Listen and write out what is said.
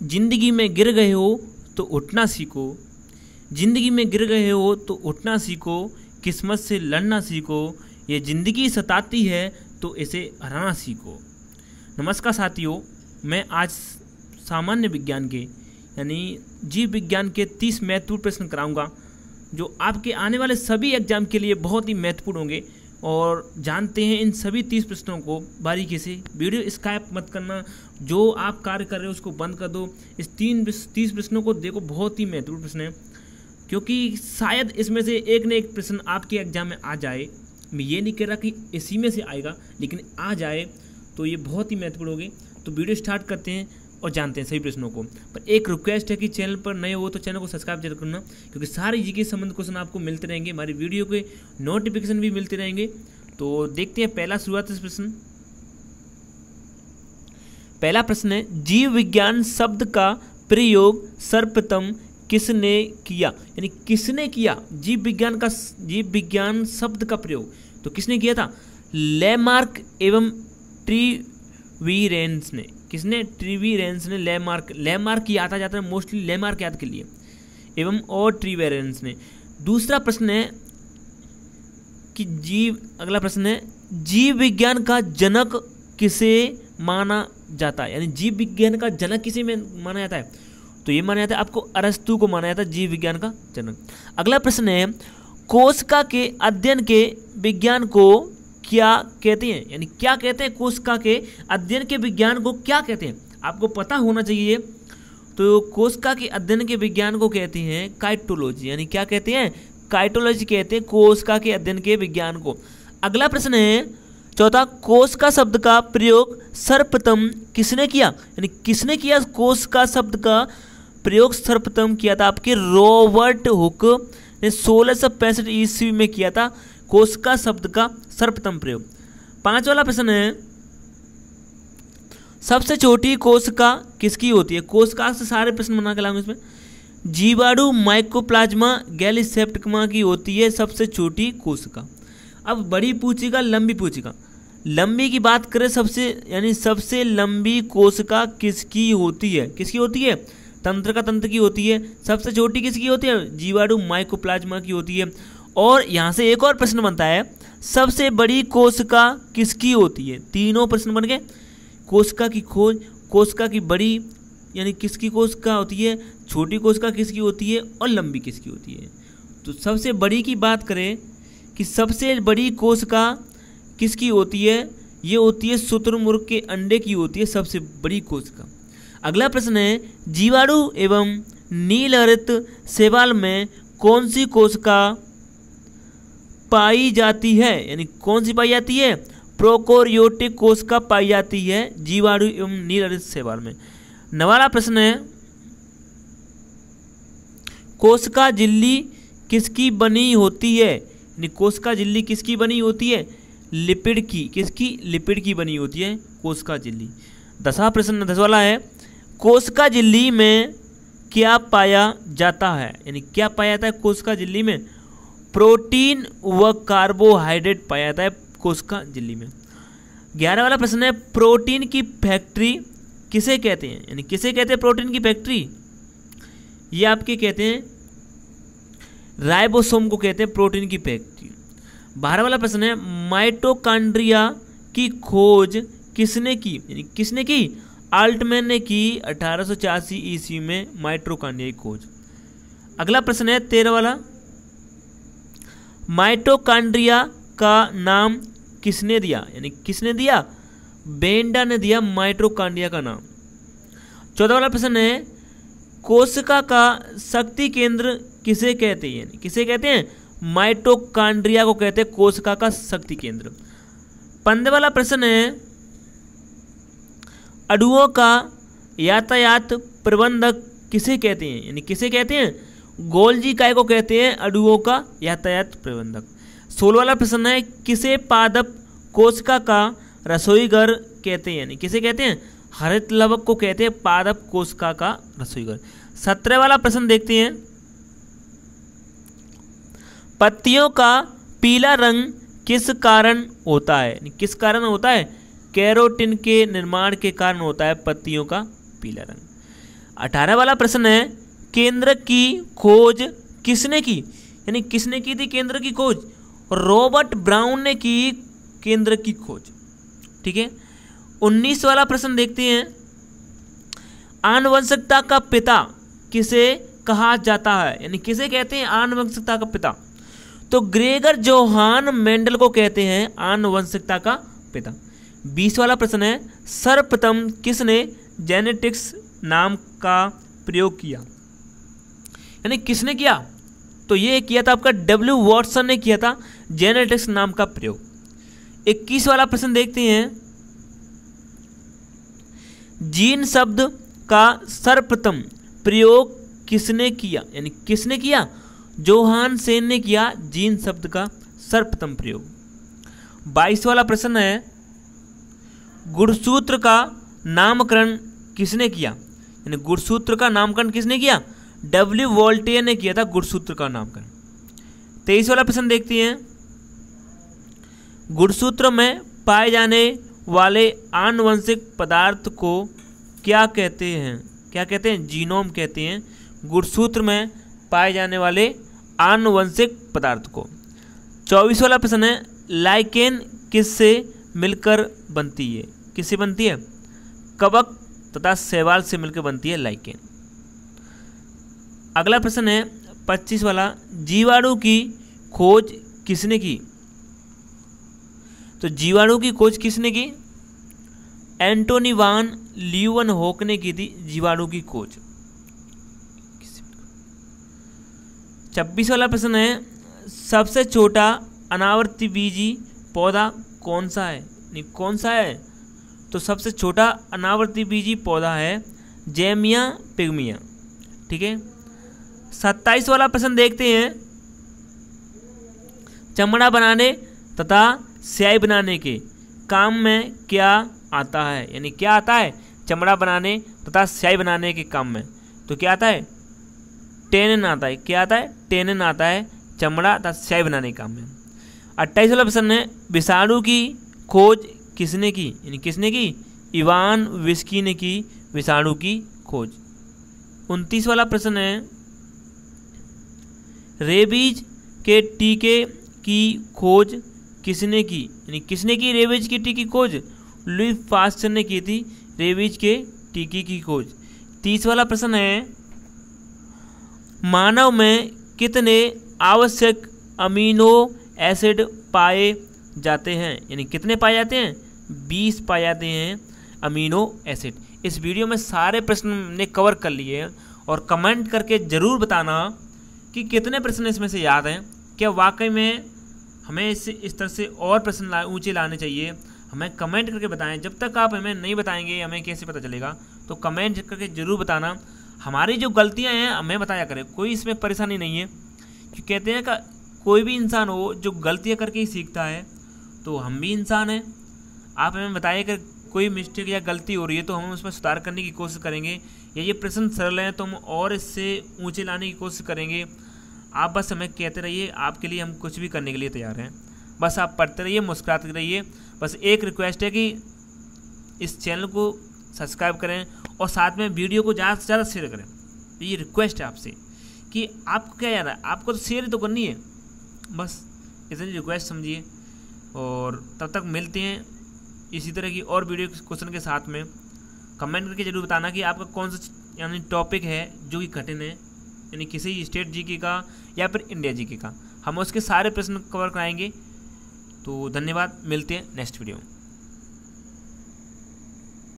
जिंदगी में गिर गए हो तो उठना सीखो, जिंदगी में गिर गए हो तो उठना सीखो, किस्मत से लड़ना सीखो, ये ज़िंदगी सताती है तो इसे हराना सीखो। नमस्कार साथियों, मैं आज सामान्य विज्ञान के यानी जीव विज्ञान के 30 महत्वपूर्ण प्रश्न कराऊंगा जो आपके आने वाले सभी एग्जाम के लिए बहुत ही महत्वपूर्ण होंगे। और जानते हैं इन सभी 30 प्रश्नों को बारीकी से। वीडियो स्किप मत करना, जो आप कार्य कर रहे हो उसको बंद कर दो। इस 30 प्रश्नों को देखो, बहुत ही महत्वपूर्ण प्रश्न है, क्योंकि शायद इसमें से एक न एक प्रश्न आपके एग्जाम में आ जाए। मैं ये नहीं कह रहा कि इसी में से आएगा, लेकिन आ जाए तो ये बहुत ही महत्वपूर्ण होगी। तो वीडियो स्टार्ट करते हैं और जानते हैं सभी प्रश्नों को। पर एक रिक्वेस्ट है कि चैनल पर नए हो तो चैनल को सब्सक्राइब जरूर करना, क्योंकि सारे जीके संबंधित क्वेश्चन आपको मिलते रहेंगे, हमारी वीडियो के नोटिफिकेशन भी मिलते रहेंगे। तो देखते हैं पहला शुरुआत से प्रश्न। पहला प्रश्न है, जीव विज्ञान शब्द का प्रयोग सर्वप्रथम किसने किया? यानी किसने किया जीव विज्ञान शब्द का प्रयोग? तो किसने किया था? लेमार्क एवं ट्रीवीरेंस ने। किसने? ट्रीवीरेंस ने लेमार्क याद आ जाता है, मोस्टली लेमार्क याद के लिए, एवं और ट्रीवीरेंस ने। दूसरा प्रश्न है कि अगला प्रश्न है, जीव विज्ञान का जनक किसे माना जाता है? यानी जीव विज्ञान का जनक किसे माना जाता है? तो ये माना जाता है आपको अरस्तु को माना जाता है जीव विज्ञान का जनक। अगला प्रश्न है, कोशिका के अध्ययन के विज्ञान को क्या कहते हैं? यानी क्या कहते हैं कोशिका के अध्ययन के विज्ञान को क्या कहते हैं? आपको पता होना चाहिए। तो कोशिका के अध्ययन के विज्ञान को कहते हैं काइटोलॉजी। यानी क्या कहते हैं? काइटोलॉजी कहते हैं कोशिका के अध्ययन के विज्ञान को। अगला प्रश्न है चौथा, कोशिका शब्द का प्रयोग सर्वप्रथम किसने किया? यानी किसने किया कोशिका शब्द का प्रयोग सर्वप्रथम किया था? आपके रॉबर्ट हुक ने 1665 ईस्वी में किया था कोशिका शब्द का सर्वप्रथम प्रयोग। पांचवा वाला प्रश्न है, सबसे छोटी कोशिका किसकी होती है? कोशिका से सारे प्रश्न बना के लाऊंगा इसमें। जीवाणु माइकोप्लाज्मा गैलीसेप्टिकमा की होती है सबसे छोटी कोशिका। अब बड़ी पूछेगा, लंबी पूछेगा। लंबी की बात करें, सबसे लंबी कोशिका किसकी होती है? किसकी होती है? तंत्र की होती है। सबसे छोटी किसकी होती है? जीवाणु माइकोप्लाज्मा की होती है। और यहाँ से एक और प्रश्न बनता है, सबसे बड़ी कोशिका किसकी होती है? तीनों प्रश्न बन गए। कोशिका की खोज, कोशिका की बड़ी यानी किसकी कोशिका होती है, छोटी कोशिका किसकी होती है, और लंबी किसकी होती है? तो सबसे बड़ी की बात करें कि सबसे बड़ी कोशिका किसकी होती है? ये होती है शुतुरमुर्ग के अंडे की होती है सबसे बड़ी कोशिका। अगला प्रश्न है, जीवाणु एवं नीलहरित शैवाल में कौन सी कोशिका पाई जाती है? यानी कौन सी पाई जाती है? प्रोकैरियोटिक कोशिका पाई जाती है जीवाणु एवं नीलहरित शैवाल में। नवाला प्रश्न है, कोशिका झिल्ली किसकी बनी होती है? यानी कोशिका झिल्ली किसकी बनी होती है? लिपिड की। किसकी? लिपिड की बनी होती है कोशिका झिल्ली। 10वां प्रश्न 10 वाला है, कोशिका झिल्ली में क्या पाया जाता है? यानी क्या पाया जाता है कोशिका झिल्ली में? प्रोटीन व कार्बोहाइड्रेट पाया जाता है कोशिका झिल्ली में। 11वां वाला प्रश्न है, प्रोटीन की फैक्ट्री किसे कहते हैं? यानी किसे कहते हैं प्रोटीन की फैक्ट्री? ये आपके कहते हैं राइबोसोम को कहते हैं प्रोटीन की फैक्ट्री। 12वां वाला प्रश्न है, माइटोकॉन्ड्रिया की खोज किसने की? यानी किसने की? आल्टमैन ने की 1884 ईस्वी में माइटोकॉन्ड्रिया की खोज। अगला प्रश्न है 13 वाला, माइटोकॉन्ड्रिया का नाम किसने दिया? यानी किसने दिया? बेंडा ने दिया माइटोकॉन्ड्रिया का नाम। 14वां वाला प्रश्न है, कोशिका का शक्ति केंद्र किसे कहते हैं? यानी किसे कहते हैं? माइटोकॉन्ड्रिया को कहते हैं कोशिका का शक्ति केंद्र। 15वां वाला प्रश्न है, अणुओं का यातायात प्रबंधक किसे कहते हैं? यानी किसे कहते हैं? गोल्जी काय को कहते हैं अणुओं का यातायात प्रबंधक। 16वां वाला प्रश्न है, किसे पादप कोशिका का रसोई घर कहते हैं? यानी किसे कहते हैं? हरित लवक को कहते हैं पादप कोशिका का रसोई घर। 17वां वाला प्रश्न देखते हैं, पत्तियों का पीला रंग किस कारण होता है? किस कारण होता है? कैरोटीन के निर्माण के कारण होता है पत्तियों का पीला रंग। 18 वाला प्रश्न है केंद्र की खोज किसने की, यानी किसने की थी केंद्र की खोज, रॉबर्ट ब्राउन ने की केंद्र की खोज। ठीक है। 19 वाला प्रश्न देखते हैं, आनुवंशिकता का पिता किसे कहा जाता है, यानी किसे कहते हैं आनुवंशिकता का पिता, तो ग्रेगर जोहान मेंडल को कहते हैं आनुवंशिकता का पिता। 20 वाला प्रश्न है, सर्वप्रथम किसने जेनेटिक्स नाम का प्रयोग किया, यानी किसने किया, तो ये किया था आपका डब्ल्यू वॉटसन ने किया था जेनेटिक्स नाम का प्रयोग। 21 वाला प्रश्न देखते हैं, जीन शब्द का सर्वप्रथम प्रयोग किसने किया, यानी किसने किया, जोहान सेन ने किया जीन शब्द का सर्वप्रथम प्रयोग। 22 वाला प्रश्न है, गुणसूत्र का नामकरण किसने किया, यानी गुणसूत्र का नामकरण किसने किया, डब्ल्यू वोल्टेयर ने किया था गुणसूत्र का नामकरण। 23 वाला प्रश्न देखते हैं, गुणसूत्र में पाए जाने वाले आनुवंशिक पदार्थ को क्या कहते हैं, क्या कहते हैं, जीनोम कहते हैं गुणसूत्र में पाए जाने वाले आनुवंशिक पदार्थ को। 24 वाला प्रश्न है, लाइकेन किससे मिलकर बनती है, किससे बनती है, कवक तथा शैवाल से मिलकर बनती है लाइकेन। अगला प्रश्न है 25 वाला, जीवाणु की खोज किसने की, तो जीवाणु की खोज किसने की, एंटोनी वान ल्यूवेनहोक ने की थी जीवाणु की खोज। 26 वाला प्रश्न है, सबसे छोटा अनावर्तबीजी पौधा कौन सा है, नहीं कौन सा है, तो सबसे छोटा अनावर्तबीजी पौधा है जेमिया पिग्मिया। ठीक है। 27 वाला प्रश्न देखते हैं, चमड़ा बनाने तथा स्याही बनाने के काम में क्या आता है, यानी क्या आता है, चमड़ा बनाने तथा स्याही बनाने के काम में, तो क्या आता है, टेनिन आता है, क्या आता है, टेनिन आता है चमड़ा तथा स्याही बनाने के काम में। 28 वाला प्रश्न है, विषाणु की खोज किसने की, यानी किसने की, इवान विस्की ने की विषाणु की खोज। 29 वाला प्रश्न है, रेबीज के टीके की खोज किसने की, यानी किसने की रेबीज के टीके की खोज, लुई पास्चर ने की थी रेबीज के टीके की खोज। 30 वाला प्रश्न है, मानव में कितने आवश्यक अमीनो एसिड पाए जाते हैं, यानी कितने पाए जाते हैं, 20 पाए जाते हैं अमीनो एसिड। इस वीडियो में सारे प्रश्न ने कवर कर लिए और कमेंट करके ज़रूर बताना कि कितने प्रश्न इसमें से याद हैं, क्या वाकई में हमें इस तरह से और प्रश्न ऊंचे लाने चाहिए, हमें कमेंट करके बताएं। जब तक आप हमें नहीं बताएंगे हमें कैसे पता चलेगा, तो कमेंट करके ज़रूर बताना। हमारी जो गलतियां हैं हमें बताया करें, कोई इसमें परेशानी नहीं है, क्योंकि कहते हैं कि कोई भी इंसान हो जो गलतियां करके ही सीखता है, तो हम भी इंसान हैं। आप हमें बताइए कि कोई मिस्टेक या गलती हो रही है तो हम उसमें सुधार करने की कोशिश करेंगे, या ये प्रश्न सरल हैं तो हम और इससे ऊंचे लाने की कोशिश करेंगे। आप बस हमें कहते रहिए, आपके लिए हम कुछ भी करने के लिए तैयार हैं। बस आप पढ़ते रहिए, मुस्कुराते रहिए। बस एक रिक्वेस्ट है कि इस चैनल को सब्सक्राइब करें और साथ में वीडियो को ज़्यादा से ज़्यादा शेयर करें। ये रिक्वेस्ट है आपसे कि आपको क्या याद है, आपको तो शेयर तो करनी है, बस इतनी रिक्वेस्ट समझिए। और तब तक मिलते हैं इसी तरह की और वीडियो क्वेश्चन के साथ में। कमेंट करके जरूर बताना कि आपका कौन सा यानी टॉपिक है जो कि कठिन है, यानी किसी स्टेट जीके का या फिर इंडिया जीके का, हम उसके सारे प्रश्न कवर कराएंगे। तो धन्यवाद, मिलते हैं नेक्स्ट वीडियो में।